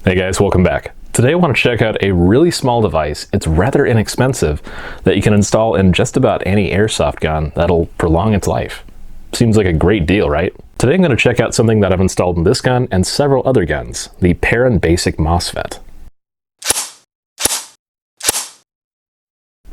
Hey guys, welcome back. Today I want to check out a really small device. It's rather inexpensive that you can install in just about any airsoft gun that'll prolong its life. Seems like a great deal, right? Today I'm going to check out something that I've installed in this gun and several other guns, the Perun Basic MOSFET.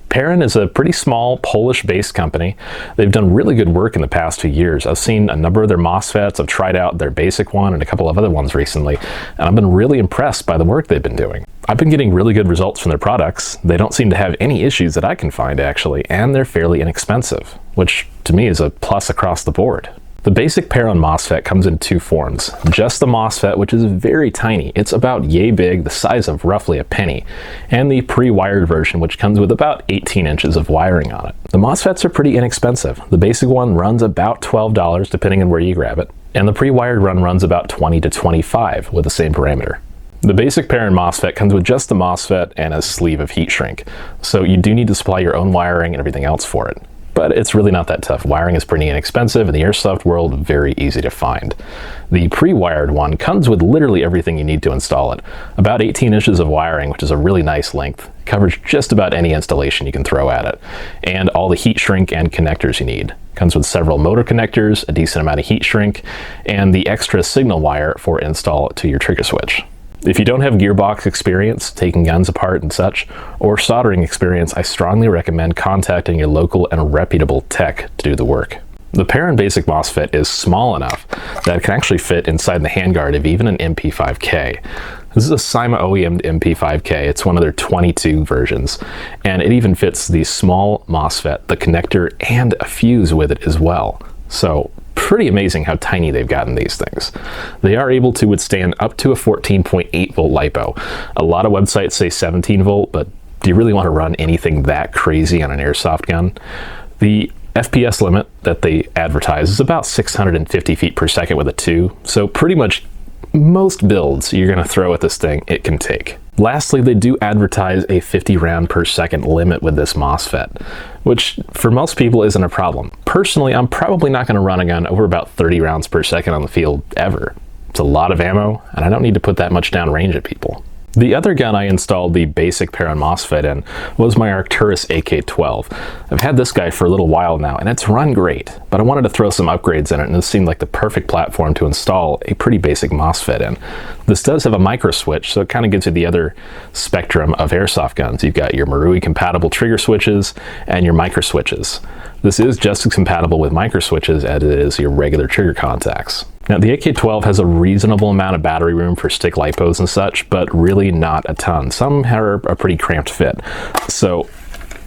Perun is a pretty small Polish-based company. They've done really good work in the past few years. I've seen a number of their MOSFETs. I've tried out their basic one and a couple of other ones recently, and I've been really impressed by the work they've been doing. I've been getting really good results from their products. They don't seem to have any issues that I can find, actually, and they're fairly inexpensive, which to me is a plus across the board. The basic Perun MOSFET comes in two forms. Just the MOSFET, which is very tiny. It's about yay big, the size of roughly a penny. And the pre-wired version, which comes with about 18 inches of wiring on it. The MOSFETs are pretty inexpensive. The basic one runs about $12, depending on where you grab it. And the pre-wired one runs about $20 to $25 with the same parameter. The basic Perun MOSFET comes with just the MOSFET and a sleeve of heat shrink. So you do need to supply your own wiring and everything else for it. But it's really not that tough. Wiring is pretty inexpensive, and the airsoft world very easy to find. The pre-wired one comes with literally everything you need to install it. About 18 inches of wiring, which is a really nice length. Covers just about any installation you can throw at it. And all the heat shrink and connectors you need. Comes with several motor connectors, a decent amount of heat shrink, and the extra signal wire for install to your trigger switch. If you don't have gearbox experience, taking guns apart and such, or soldering experience, I strongly recommend contacting your local and reputable tech to do the work. The Perun Basic MOSFET is small enough that it can actually fit inside the handguard of even an MP5K. This is a Cyma OEM MP5K. It's one of their 22 versions, and it even fits the small MOSFET, the connector, and a fuse with it as well. So, pretty amazing how tiny they've gotten these things. They are able to withstand up to a 14.8 volt LiPo. A lot of websites say 17 volt, but do you really want to run anything that crazy on an airsoft gun? The FPS limit that they advertise is about 650 feet per second with a 2, so pretty much most builds you're going to throw at this thing, it can take. Lastly, they do advertise a 50 round per second limit with this MOSFET, which for most people isn't a problem. Personally, I'm probably not going to run a gun over about 30 rounds per second on the field ever. It's a lot of ammo, and I don't need to put that much down range at people. The other gun I installed the basic Perun MOSFET in was my Arcturus AK-12. I've had this guy for a little while now, and it's run great, but I wanted to throw some upgrades in it, and this seemed like the perfect platform to install a pretty basic MOSFET in. This does have a micro switch, so it kind of gives you the other spectrum of airsoft guns. You've got your Marui compatible trigger switches and your micro switches. This is just as compatible with micro switches as it is your regular trigger contacts. Now, the AK-12 has a reasonable amount of battery room for stick lipos and such, but really not a ton. Some are a pretty cramped fit. So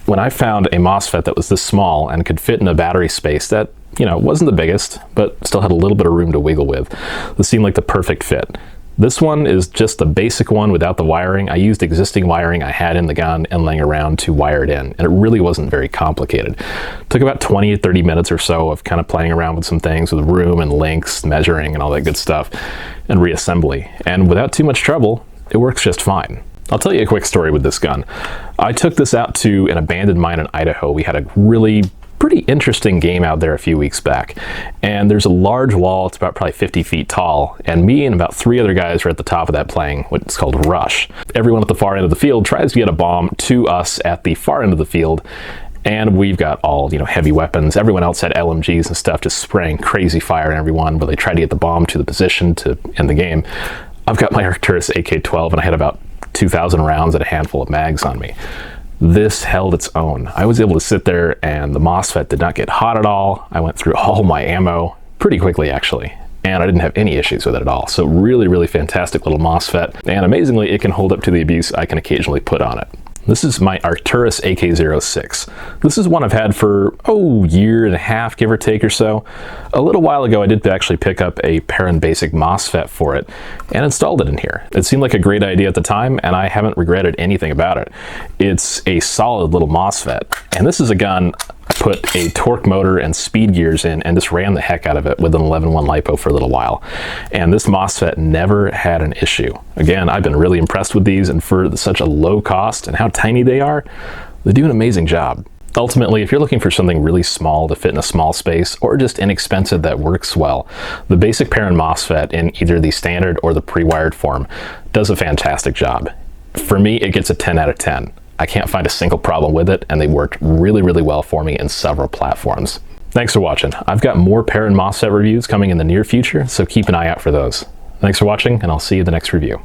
when I found a MOSFET that was this small and could fit in a battery space that, wasn't the biggest, but still had a little bit of room to wiggle with, this seemed like the perfect fit. This one is just the basic one without the wiring. I used existing wiring I had in the gun and laying around to wire it in, and it really wasn't very complicated. It took about 20 to 30 minutes or so of kind of playing around with some things with room and links, measuring and all that good stuff, and reassembly. And without too much trouble, it works just fine. I'll tell you a quick story with this gun. I took this out to an abandoned mine in Idaho. We had a really pretty interesting game out there a few weeks back, and there's a large wall. It's about probably 50 feet tall, and me and about 3 other guys are at the top of that playing what's called rush. Everyone at the far end of the field tries to get a bomb to us at the far end of the field, and we've got all heavy weapons. Everyone else had LMGs and stuff, just spraying crazy fire at everyone, but they tried to get the bomb to the position to end the game. I've got my Arcturus AK-12, and I had about 2,000 rounds and a handful of mags on me. This held its own. I was able to sit there, and the MOSFET did not get hot at all. I went through all my ammo pretty quickly, actually, and I didn't have any issues with it at all. So really, really fantastic little MOSFET, and amazingly, it can hold up to the abuse I can occasionally put on it. This is my Arcturus AK-06. This is one I've had for, year and a half, give or take or so. A little while ago, I did actually pick up a Perun Basic MOSFET for it and installed it in here. It seemed like a great idea at the time, and I haven't regretted anything about it. It's a solid little MOSFET, and this is a gun I put a torque motor and speed gears in and just ran the heck out of it with an 11.1 LiPo for a little while. And this MOSFET never had an issue. Again, I've been really impressed with these, and for such a low cost and how tiny they are, they do an amazing job. Ultimately, if you're looking for something really small to fit in a small space, or just inexpensive that works well, the basic Perun Mosfet in either the standard or the pre-wired form does a fantastic job. For me, it gets a 10 out of 10. I can't find a single problem with it, and they worked really, really well for me in several platforms. Thanks for watching. I've got more Perun Mosfet reviews coming in the near future, so keep an eye out for those. Thanks for watching, and I'll see you in the next review.